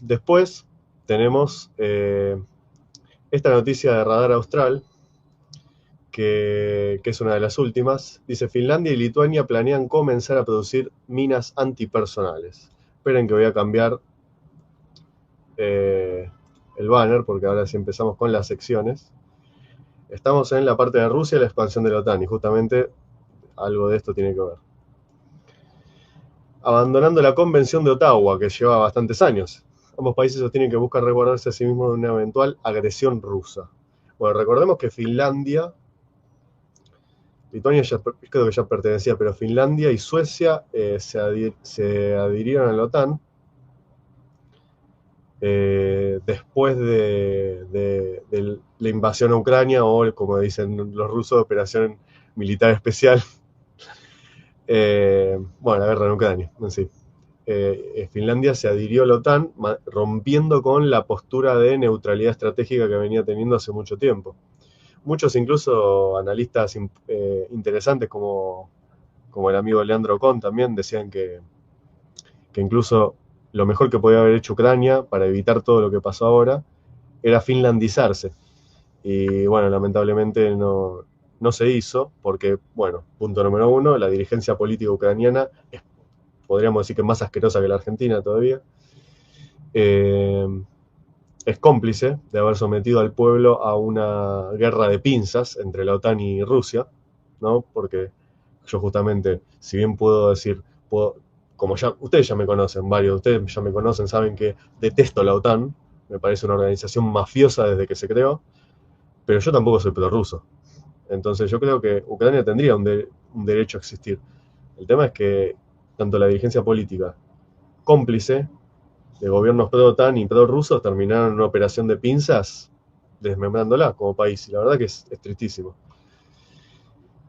después tenemos esta noticia de Radar Austral, que es una de las últimas. Dice, Finlandia y Lituania planean comenzar a producir minas antipersonales. Esperen que voy a cambiar el banner, porque ahora sí empezamos con las secciones. Estamos en la parte de Rusia y la expansión de la OTAN, y justamente algo de esto tiene que ver. Abandonando la Convención de Ottawa, que lleva bastantes años. Ambos países sostienen que buscan resguardarse a sí mismos de una eventual agresión rusa. Bueno, recordemos que Finlandia, Lituania ya, creo que ya pertenecía, pero Finlandia y Suecia se adhirieron a la OTAN después de la invasión a Ucrania, o como dicen los rusos, operación militar especial. Bueno, la guerra en Ucrania en sí. Finlandia se adhirió a la OTAN, rompiendo con la postura de neutralidad estratégica que venía teniendo hace mucho tiempo. Muchos incluso analistas interesantes como el amigo Leandro Kohn también decían que incluso lo mejor que podía haber hecho Ucrania para evitar todo lo que pasó ahora era finlandizarse. Y bueno, lamentablemente no se hizo porque, bueno, punto número uno, la dirigencia política ucraniana es, podríamos decir que más asquerosa que la Argentina todavía. Es cómplice de haber sometido al pueblo a una guerra de pinzas entre la OTAN y Rusia, ¿no? Porque yo justamente, si bien puedo decir, como ya ustedes ya me conocen, varios de ustedes ya me conocen, saben que detesto la OTAN, me parece una organización mafiosa desde que se creó, pero yo tampoco soy prorruso. Entonces yo creo que Ucrania tendría un derecho a existir. El tema es que tanto la dirigencia política cómplice de gobiernos pro-OTAN y pro-rusos terminaron en una operación de pinzas desmembrándola como país. Y la verdad que es tristísimo.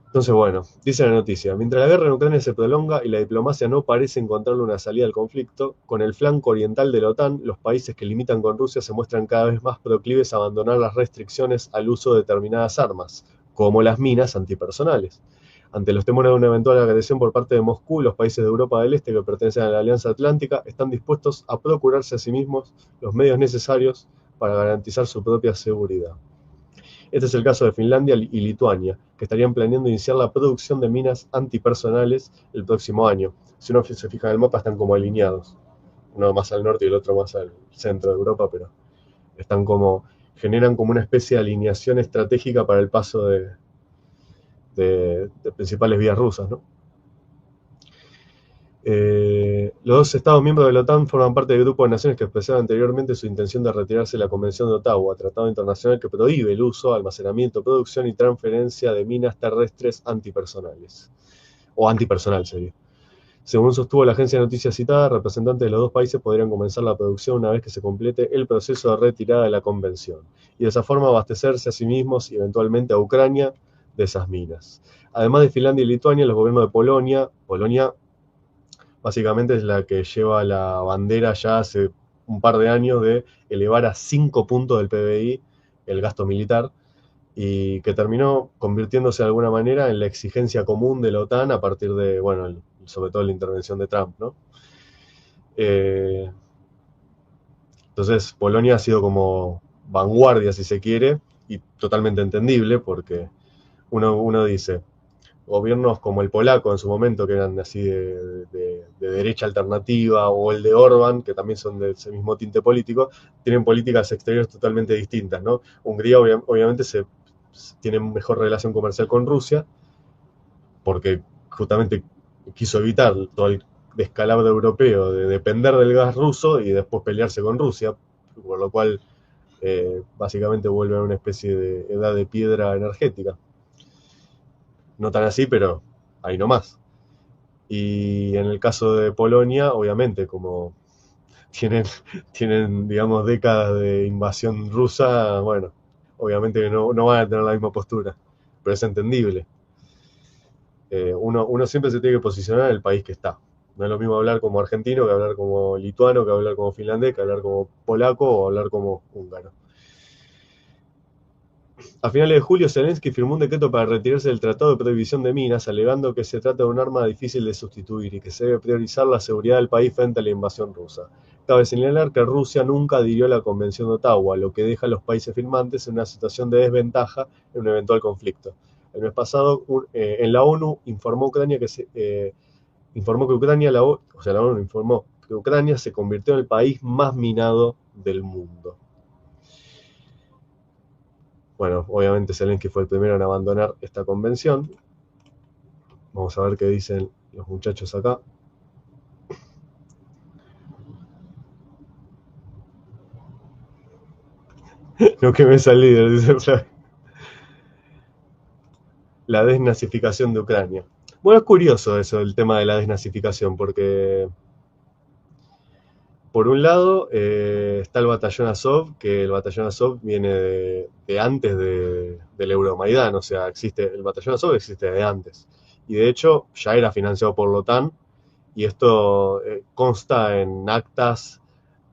Entonces, bueno, dice la noticia, mientras la guerra en Ucrania se prolonga y la diplomacia no parece encontrarle una salida al conflicto, con el flanco oriental de la OTAN, los países que limitan con Rusia se muestran cada vez más proclives a abandonar las restricciones al uso de determinadas armas, como las minas antipersonales. Ante los temores de una eventual agresión por parte de Moscú, los países de Europa del Este que pertenecen a la Alianza Atlántica están dispuestos a procurarse a sí mismos los medios necesarios para garantizar su propia seguridad. Este es el caso de Finlandia y Lituania, que estarían planeando iniciar la producción de minas antipersonales el próximo año. Si uno se fija en el mapa, están como alineados. Uno más al norte y el otro más al centro de Europa, pero están generan como una especie de alineación estratégica para el paso de principales vías rusas, ¿no? Los dos Estados miembros de la OTAN forman parte del grupo de naciones que expresaron anteriormente su intención de retirarse de la Convención de Ottawa, tratado internacional que prohíbe el uso, almacenamiento, producción y transferencia de minas terrestres antipersonales. O antipersonal sería. Según sostuvo la agencia de noticias citada, representantes de los dos países podrían comenzar la producción una vez que se complete el proceso de retirada de la convención, y de esa forma abastecerse a sí mismos y eventualmente a Ucrania de esas minas. Además de Finlandia y Lituania, los gobiernos de Polonia básicamente es la que lleva la bandera ya hace un par de años de elevar a 5 puntos del PBI el gasto militar, y que terminó convirtiéndose de alguna manera en la exigencia común de la OTAN a partir de, bueno, sobre todo la intervención de Trump, ¿no? Entonces, Polonia ha sido como vanguardia, si se quiere, y totalmente entendible, porque uno dice, gobiernos como el polaco en su momento, que eran así de derecha alternativa, o el de Orbán, que también son de ese mismo tinte político, tienen políticas exteriores totalmente distintas, ¿no? Hungría obviamente tiene mejor relación comercial con Rusia, porque justamente quiso evitar todo el descalabro europeo de depender del gas ruso y después pelearse con Rusia, por lo cual básicamente vuelve a una especie de edad de piedra energética. No tan así, pero ahí nomás. Y en el caso de Polonia, obviamente, como tienen, tienen digamos, décadas de invasión rusa, bueno, obviamente que no van a tener la misma postura, pero es entendible. Uno siempre se tiene que posicionar en el país que está. No es lo mismo hablar como argentino que hablar como lituano, que hablar como finlandés, que hablar como polaco o hablar como húngaro. A finales de julio, Zelensky firmó un decreto para retirarse del Tratado de Prohibición de Minas, alegando que se trata de un arma difícil de sustituir y que se debe priorizar la seguridad del país frente a la invasión rusa. cabe señalar que Rusia nunca adhirió a la Convención de Ottawa, lo que deja a los países firmantes en una situación de desventaja en un eventual conflicto. El mes pasado, en la ONU informó que Ucrania, la ONU informó que Ucrania se convirtió en el país más minado del mundo. Bueno, obviamente Zelensky fue el primero en abandonar esta convención. Vamos a ver qué dicen los muchachos acá. No quemes al líder, dice Flavio. La desnazificación de Ucrania. Bueno, es curioso eso, el tema de la desnazificación, porque por un lado está el batallón Azov, que el batallón Azov viene de antes del Euromaidán, o sea, el batallón Azov existe de antes. Y de hecho ya era financiado por la OTAN, y esto consta en actas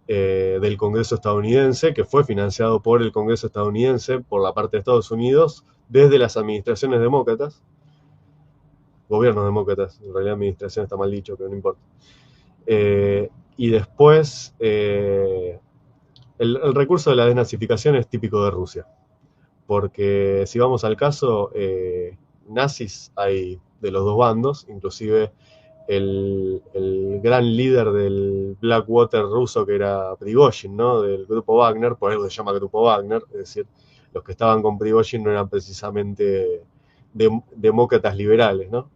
del Congreso estadounidense, que fue financiado por el Congreso estadounidense, por la parte de Estados Unidos, desde las administraciones demócratas, gobiernos demócratas, en realidad administración está mal dicho, pero no importa. Y después, el recurso de la desnazificación es típico de Rusia, porque si vamos al caso, nazis hay de los dos bandos, inclusive el gran líder del Blackwater ruso, que era Prigozhin, ¿no? Del grupo Wagner, por algo se llama grupo Wagner, es decir, los que estaban con Prigozhin no eran precisamente demócratas liberales, ¿no?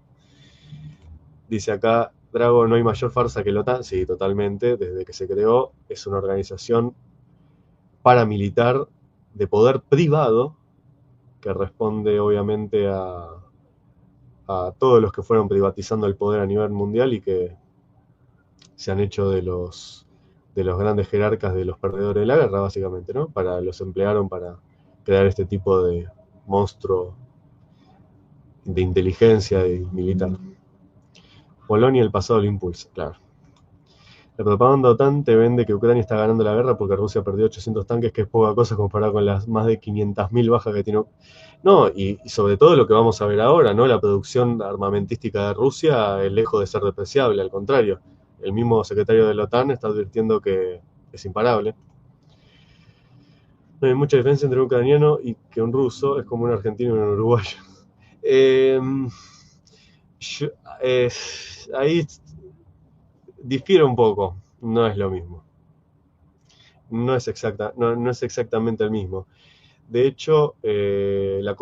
Dice acá, Drago, no hay mayor farsa que la OTAN. Sí, totalmente, desde que se creó es una organización paramilitar de poder privado que responde obviamente a todos los que fueron privatizando el poder a nivel mundial y que se han hecho de los grandes jerarcas de los perdedores de la guerra, básicamente, ¿no? Los emplearon para crear este tipo de monstruo de inteligencia y militar. Polonia el pasado lo impulsa, claro. La propaganda OTAN te vende que Ucrania está ganando la guerra porque Rusia perdió 800 tanques, que es poca cosa comparado con las más de 500.000 bajas que tiene. No, y sobre todo lo que vamos a ver ahora, ¿no? La producción armamentística de Rusia es lejos de ser despreciable, al contrario. El mismo secretario de la OTAN está advirtiendo que es imparable. No hay mucha diferencia entre un ucraniano y que un ruso, es como un argentino y un uruguayo. Yo, ahí difiere un poco, no es lo mismo. No es exactamente el mismo. De hecho, la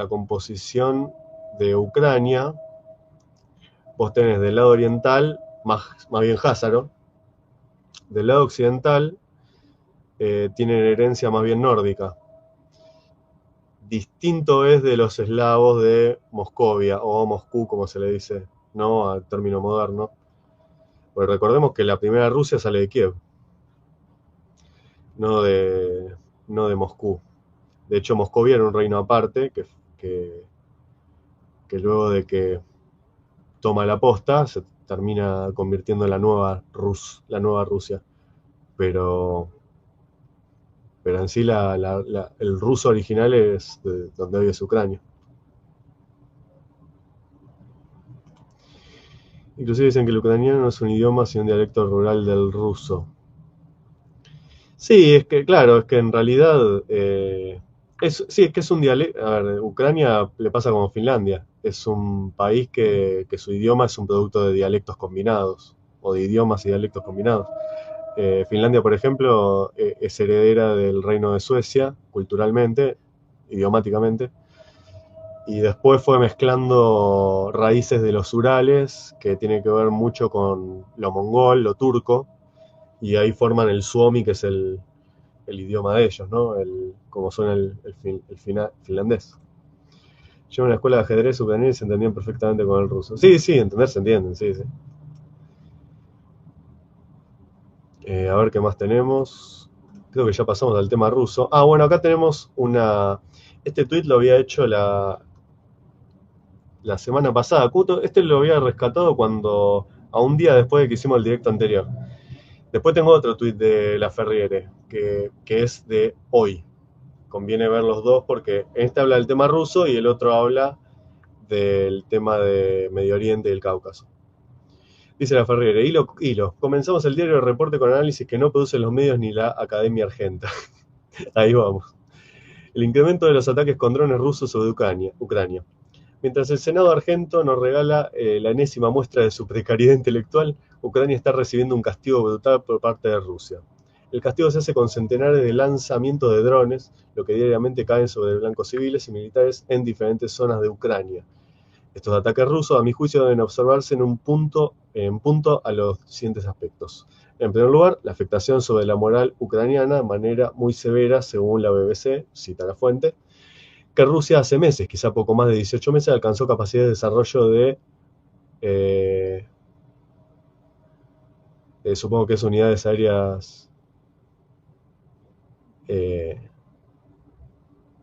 composición de Ucrania, vos tenés del lado oriental, más bien házaro, del lado occidental tienen herencia más bien nórdica. Distinto es de los eslavos de Moscovia, o Moscú, como se le dice, ¿no? Al término moderno. Pues recordemos que la primera Rusia sale de Kiev, no de Moscú. De hecho, Moscovia era un reino aparte que luego de que toma la posta se termina convirtiendo en la nueva Rusia. Pero en sí el ruso original es de donde hoy es Ucrania. Inclusive dicen que el ucraniano no es un idioma, sino un dialecto rural del ruso. Sí, es que, claro, es que en realidad, sí, es que es un dialecto. A ver, Ucrania le pasa como Finlandia. Es un país que su idioma es un producto de dialectos combinados, o de idiomas y dialectos combinados. Finlandia, por ejemplo, es heredera del reino de Suecia, culturalmente, idiomáticamente, y después fue mezclando raíces de los Urales, que tiene que ver mucho con lo mongol, lo turco, y ahí forman el suomi, que es el idioma de ellos, ¿no? Como suena el finlandés. Yo en una escuela de ajedrez ucraniano y se entendían perfectamente con el ruso. Sí, entender se entienden, sí. A ver qué más tenemos. Creo que ya pasamos al tema ruso. Ah, bueno, acá tenemos este tweet lo había hecho la semana pasada. Este lo había rescatado a un día después de que hicimos el directo anterior. Después tengo otro tweet de la Ferriere, que es de hoy. Conviene ver los dos porque este habla del tema ruso y el otro habla del tema de Medio Oriente y el Cáucaso. Dice la Ferriere, hilo. Comenzamos el diario de reporte con análisis que no producen los medios ni la Academia Argenta. Ahí vamos. El incremento de los ataques con drones rusos sobre Ucrania. Mientras el Senado argento nos regala la enésima muestra de su precariedad intelectual, Ucrania está recibiendo un castigo brutal por parte de Rusia. El castigo se hace con centenares de lanzamientos de drones, lo que diariamente caen sobre blancos civiles y militares en diferentes zonas de Ucrania. Estos ataques rusos, a mi juicio, deben observarse en punto a los siguientes aspectos. En primer lugar, la afectación sobre la moral ucraniana de manera muy severa, según la BBC, cita la fuente, que Rusia hace meses, quizá poco más de 18 meses, alcanzó capacidad de desarrollo supongo que es unidades aéreas eh,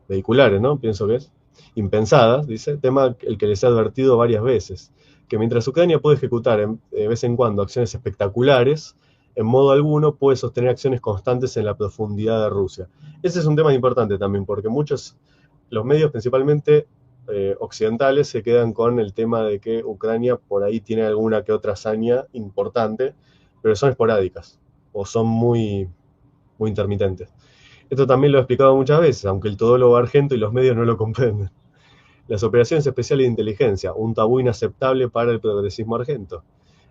vehiculares, ¿no? Pienso que es. Impensadas, dice, tema el que les he advertido varias veces, que mientras Ucrania puede ejecutar de vez en cuando acciones espectaculares, en modo alguno puede sostener acciones constantes en la profundidad de Rusia. Ese es un tema importante también, porque los medios principalmente occidentales se quedan con el tema de que Ucrania por ahí tiene alguna que otra hazaña importante, pero son esporádicas o son muy intermitentes. Esto también lo he explicado muchas veces, aunque el todólogo argento y los medios no lo comprenden. Las operaciones especiales de inteligencia, un tabú inaceptable para el progresismo argento.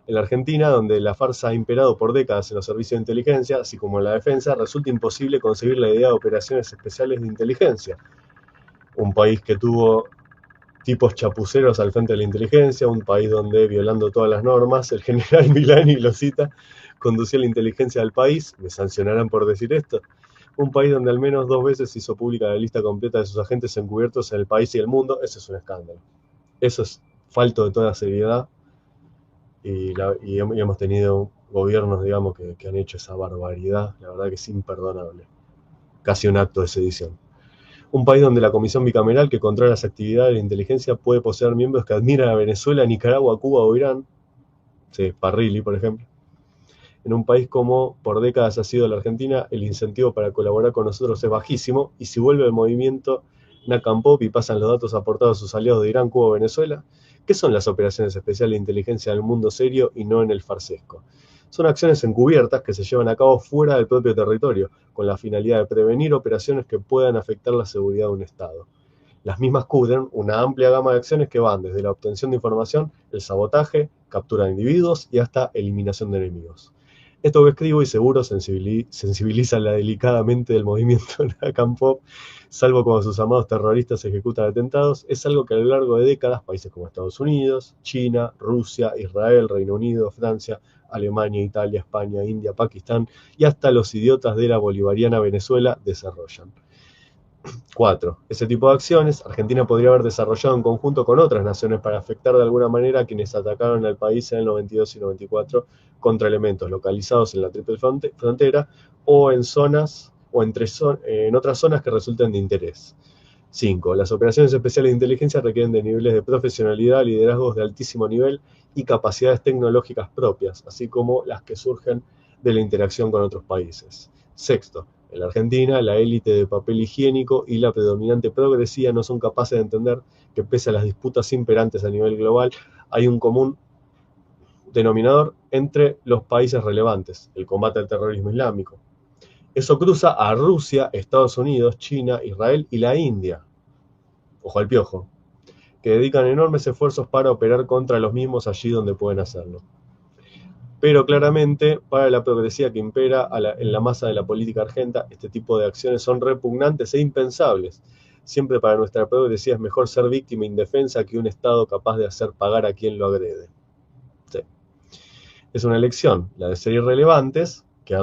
En la Argentina, donde la farsa ha imperado por décadas en los servicios de inteligencia, así como en la defensa, resulta imposible concebir la idea de operaciones especiales de inteligencia. Un país que tuvo tipos chapuceros al frente de la inteligencia, un país donde, violando todas las normas, el general Milani lo cita, conducía la inteligencia del país, me sancionarán por decir esto, un país donde al menos 2 veces hizo pública la lista completa de sus agentes encubiertos en el país y el mundo, eso es un escándalo. Eso es falto de toda seriedad y hemos tenido gobiernos, digamos, que han hecho esa barbaridad, la verdad que es imperdonable. Casi un acto de sedición. Un país donde la comisión bicameral que controla las actividades de la inteligencia puede poseer miembros que admiran a Venezuela, Nicaragua, Cuba o Irán. Sí, Parrilli, por ejemplo. En un país como por décadas ha sido la Argentina, el incentivo para colaborar con nosotros es bajísimo, y si vuelve el movimiento NACAM Pop y pasan los datos aportados a sus aliados de Irán, Cuba o Venezuela, ¿qué son las operaciones especiales de inteligencia del mundo serio y no en el farsesco? Son acciones encubiertas que se llevan a cabo fuera del propio territorio, con la finalidad de prevenir operaciones que puedan afectar la seguridad de un Estado. Las mismas cubren una amplia gama de acciones que van desde la obtención de información, el sabotaje, captura de individuos y hasta eliminación de enemigos. Esto que escribo y seguro sensibiliza la delicada mente del movimiento NACAM Pop, salvo cuando sus amados terroristas ejecutan atentados, es algo que a lo largo de décadas países como Estados Unidos, China, Rusia, Israel, Reino Unido, Francia, Alemania, Italia, España, India, Pakistán y hasta los idiotas de la bolivariana Venezuela desarrollan. 4. Ese tipo de acciones Argentina podría haber desarrollado en conjunto con otras naciones para afectar de alguna manera a quienes atacaron al país en el 92 y 94 contra elementos localizados en la triple frontera o en en otras zonas que resulten de interés. 5. Las operaciones especiales de inteligencia requieren de niveles de profesionalidad, liderazgos de altísimo nivel y capacidades tecnológicas propias, así como las que surgen de la interacción con otros países. 6. En la Argentina, la élite de papel higiénico y la predominante progresía no son capaces de entender que pese a las disputas imperantes a nivel global, hay un común denominador entre los países relevantes, el combate al terrorismo islámico. Eso cruza a Rusia, Estados Unidos, China, Israel y la India. Ojo al piojo, que dedican enormes esfuerzos para operar contra los mismos allí donde pueden hacerlo. Pero claramente, para la progresía que impera en la masa de la política argenta, este tipo de acciones son repugnantes e impensables. Siempre para nuestra progresía es mejor ser víctima indefensa que un Estado capaz de hacer pagar a quien lo agrede. Sí. Es una elección, la de ser irrelevantes, que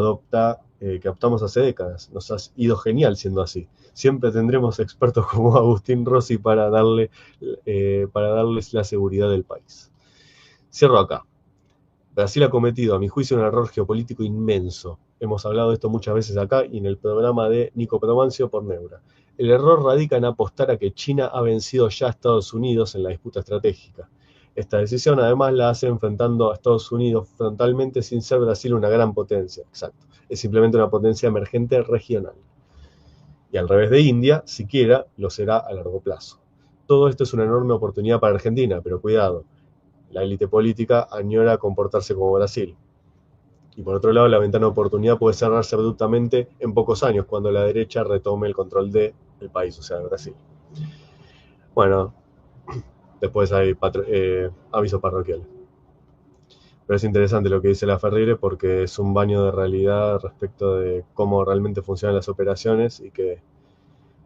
optamos hace décadas. Nos ha ido genial siendo así. Siempre tendremos expertos como Agustín Rossi para darles la seguridad del país. Cierro acá. Brasil ha cometido, a mi juicio, un error geopolítico inmenso. Hemos hablado de esto muchas veces acá y en el programa de Nico Promancio por Neura. El error radica en apostar a que China ha vencido ya a Estados Unidos en la disputa estratégica. Esta decisión además la hace enfrentando a Estados Unidos frontalmente sin ser Brasil una gran potencia. Exacto. Es simplemente una potencia emergente regional. Y al revés de India, siquiera lo será a largo plazo. Todo esto es una enorme oportunidad para Argentina, pero cuidado. la élite política añora comportarse como Brasil. Y por otro lado, la ventana de oportunidad puede cerrarse abruptamente en pocos años, cuando la derecha retome el control del país, o sea, de Brasil. Bueno, después hay avisos parroquiales. Pero es interesante lo que dice la Ferriere, porque es un baño de realidad respecto de cómo realmente funcionan las operaciones, y que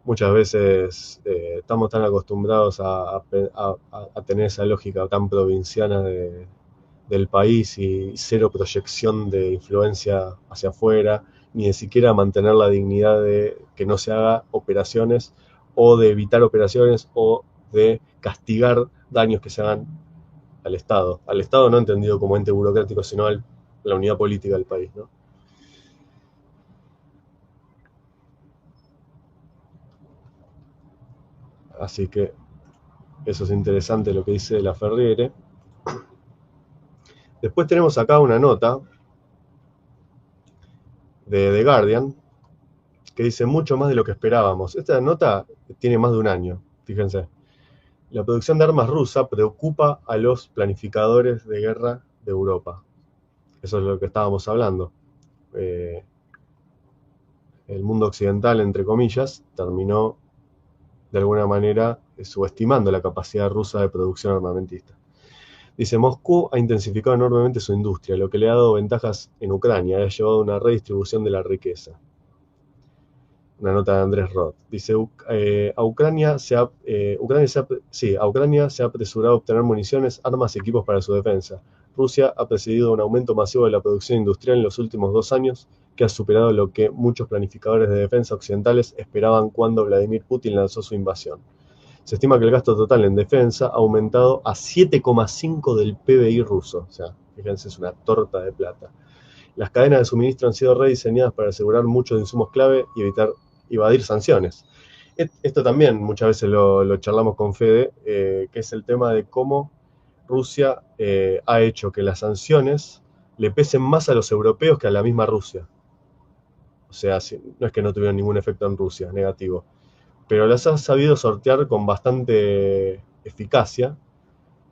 muchas veces estamos tan acostumbrados a tener esa lógica tan provinciana del país, y cero proyección de influencia hacia afuera, ni de siquiera mantener la dignidad de que no se haga operaciones, o de evitar operaciones, o de castigar daños que se hagan al Estado no entendido como ente burocrático, sino a la unidad política del país, ¿no? Así que eso es interesante lo que dice la Ferriere. Después tenemos acá una nota de The Guardian que dice mucho más de lo que esperábamos. Esta nota tiene más de un año, fíjense. La producción de armas rusa preocupa a los planificadores de guerra de Europa. Eso es lo que estábamos hablando. El mundo occidental, entre comillas, terminó de alguna manera subestimando la capacidad rusa de producción armamentista. Dice, Moscú ha intensificado enormemente su industria, lo que le ha dado ventajas en Ucrania, ha llevado a una redistribución de la riqueza. Una nota de Andrés Roth. Dice, a Ucrania se ha apresurado a obtener municiones, armas y equipos para su defensa. Rusia ha precedido un aumento masivo de la producción industrial en los últimos 2 años, que ha superado lo que muchos planificadores de defensa occidentales esperaban cuando Vladimir Putin lanzó su invasión. Se estima que el gasto total en defensa ha aumentado a 7,5 del PBI ruso. O sea, fíjense, es una torta de plata. Las cadenas de suministro han sido rediseñadas para asegurar muchos insumos clave y evadir sanciones. Esto también muchas veces lo charlamos con Fede, que es el tema de cómo Rusia ha hecho que las sanciones le pesen más a los europeos que a la misma Rusia. O sea, no es que no tuvieron ningún efecto en Rusia, negativo, pero las ha sabido sortear con bastante eficacia.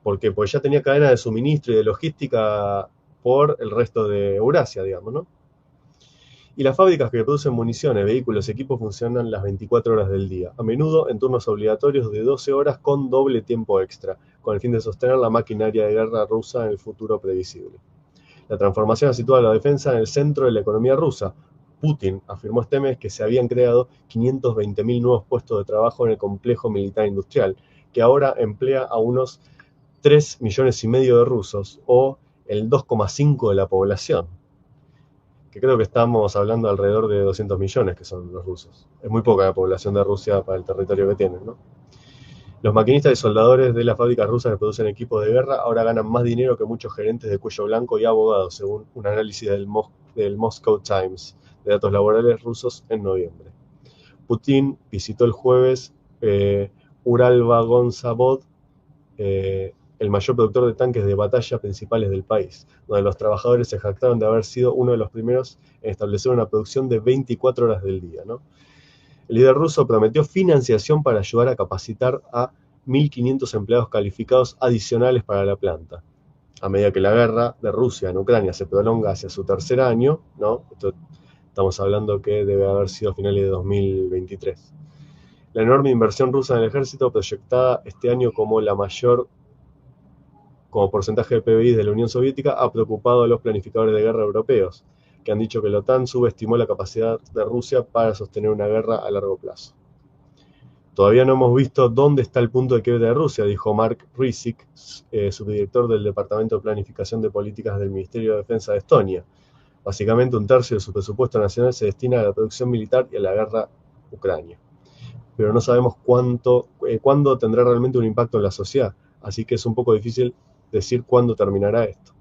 ¿Por qué? Porque ya tenía cadena de suministro y de logística por el resto de Eurasia, digamos, ¿no? Y las fábricas que producen municiones, vehículos y equipos funcionan las 24 horas del día, a menudo en turnos obligatorios de 12 horas con doble tiempo extra, con el fin de sostener la maquinaria de guerra rusa en el futuro previsible. La transformación ha situado a la defensa en el centro de la economía rusa. Putin afirmó este mes que se habían creado 520.000 nuevos puestos de trabajo en el complejo militar industrial, que ahora emplea a unos 3,5 millones de rusos, o el 2,5% de la población, que creo que estamos hablando alrededor de 200 millones, que son los rusos. Es muy poca la población de Rusia para el territorio que tienen, ¿no? Los maquinistas y soldadores de las fábricas rusas que producen equipos de guerra ahora ganan más dinero que muchos gerentes de cuello blanco y abogados, según un análisis del Moscow Times de datos laborales rusos en noviembre. Putin visitó el jueves Uralvagonzavod, el mayor productor de tanques de batalla principales del país, donde los trabajadores se jactaron de haber sido uno de los primeros en establecer una producción de 24 horas del día, ¿no? El líder ruso prometió financiación para ayudar a capacitar a 1.500 empleados calificados adicionales para la planta. A medida que la guerra de Rusia en Ucrania se prolonga hacia su tercer año, ¿no? Estamos hablando que debe haber sido a finales de 2023. La enorme inversión rusa en el ejército, proyectada este año como la mayor como porcentaje de PBI de la Unión Soviética, ha preocupado a los planificadores de guerra europeos, que han dicho que la OTAN subestimó la capacidad de Rusia para sostener una guerra a largo plazo. Todavía no hemos visto dónde está el punto de quiebre de Rusia, dijo Mark Risic, subdirector del Departamento de Planificación de Políticas del Ministerio de Defensa de Estonia. Básicamente, un tercio de su presupuesto nacional se destina a la producción militar y a la guerra Ucrania. Pero no sabemos cuándo tendrá realmente un impacto en la sociedad, así que es un poco difícil decir cuándo terminará esto.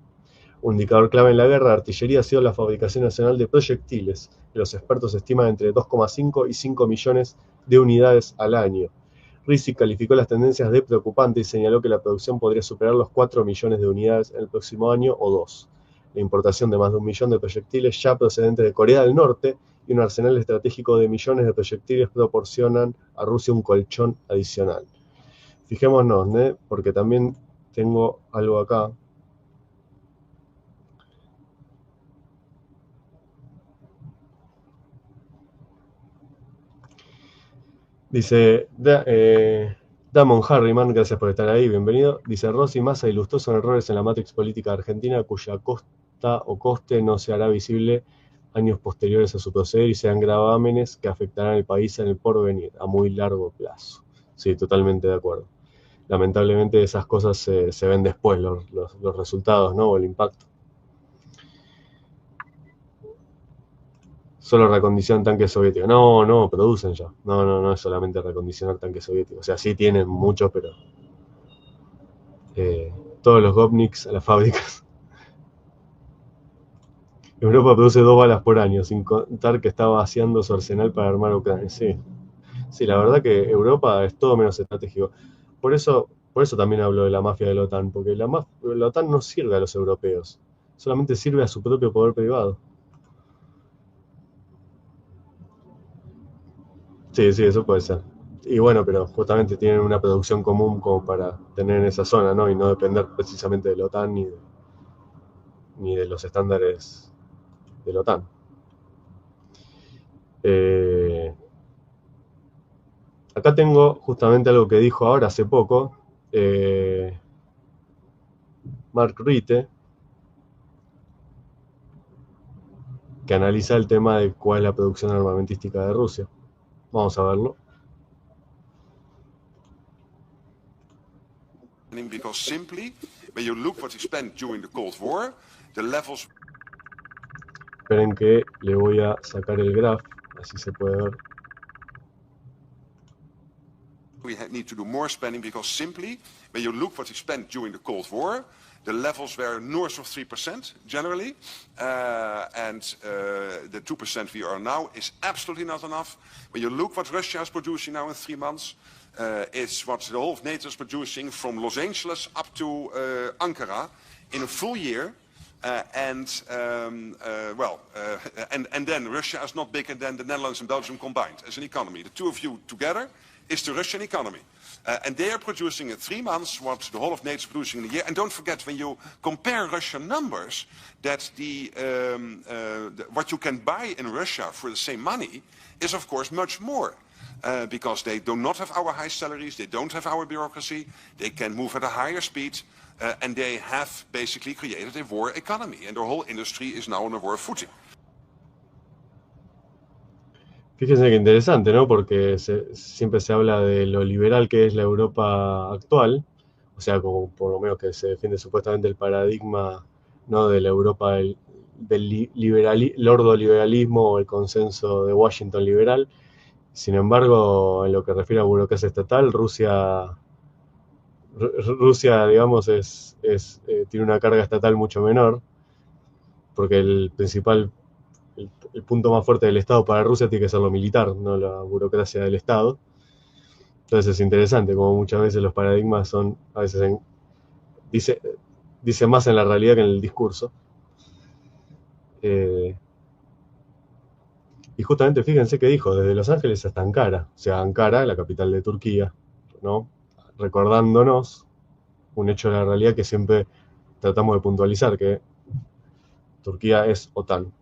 Un indicador clave en la guerra de artillería ha sido la fabricación nacional de proyectiles, que los expertos estiman entre 2,5 y 5 millones de unidades al año. Risic calificó las tendencias de preocupantes y señaló que la producción podría superar los 4 millones de unidades en el próximo año o 2. La importación de más de 1 millón de proyectiles ya procedentes de Corea del Norte y un arsenal estratégico de millones de proyectiles proporcionan a Rusia un colchón adicional. Fijémonos, porque también tengo algo acá. Dice, Damon Harriman, gracias por estar ahí, bienvenido. Dice, Rossi Massa ilustró son errores en la matrix política argentina cuya costa o coste no se hará visible años posteriores a su proceder y sean gravámenes que afectarán al país en el porvenir, a muy largo plazo. Sí, totalmente de acuerdo. Lamentablemente esas cosas se ven después, los resultados, ¿no? O el impacto. Solo reacondicionan tanques soviéticos. No, no, producen ya. No, no, no es solamente reacondicionar tanques soviéticos. O sea, sí tienen muchos, pero eh, todos los Gopniks a las fábricas. Europa produce 2 balas por año, sin contar que está vaciando su arsenal para armar a Ucrania. Sí, sí, la verdad que Europa es todo menos estratégico. Por eso también hablo de la mafia de la OTAN, porque la OTAN no sirve a los europeos, solamente sirve a su propio poder privado. Sí, sí, eso puede ser. Y bueno, pero justamente tienen una producción común como para tener en esa zona, ¿no? Y no depender precisamente de la OTAN ni de los estándares de la OTAN. Eh, Acá tengo justamente algo que dijo ahora hace poco eh, Mark Rutte, que analiza el tema de cuál es la producción armamentística de Rusia. Vamos a verlo. Because simply, when you look what he spent during the Cold War, the levels. Esperen que le voy a sacar el graph, así se puede ver. We need to do more spending because simply, when you look what he spent during the Cold War, the levels were north of 3% generally, and the 2% we are now is absolutely not enough. When you look what Russia is producing now in 3 months, it's what the whole of NATO is producing from Los Angeles up to Ankara in a full year. And then Russia is not bigger than the Netherlands and Belgium combined as an economy. The two of you together is the Russian economy. And they are producing in 3 months what the whole of NATO is producing in a year. And don't forget, when you compare Russian numbers, that what you can buy in Russia for the same money is, of course, much more. Because they do not have our high salaries, they don't have our bureaucracy, they can move at a higher speed, and they have basically created a war economy, and their whole industry is now on a war footing. Fíjense que interesante, ¿no? Porque siempre se habla de lo liberal que es la Europa actual, o sea, como por lo menos que se defiende supuestamente el paradigma, ¿no? De la Europa del ordoliberalismo o el consenso de Washington liberal. Sin embargo, en lo que refiere a burocracia estatal, Rusia, digamos, tiene una carga estatal mucho menor, porque el punto más fuerte del Estado para Rusia tiene que ser lo militar, no la burocracia del Estado. Entonces es interesante como muchas veces los paradigmas son, a veces dice, dice más en la realidad que en el discurso. Eh, y justamente fíjense que dijo, desde Los Ángeles hasta Ankara, o sea, Ankara, la capital de Turquía, ¿no? Recordándonos un hecho de la realidad que siempre tratamos de puntualizar, que Turquía es OTAN.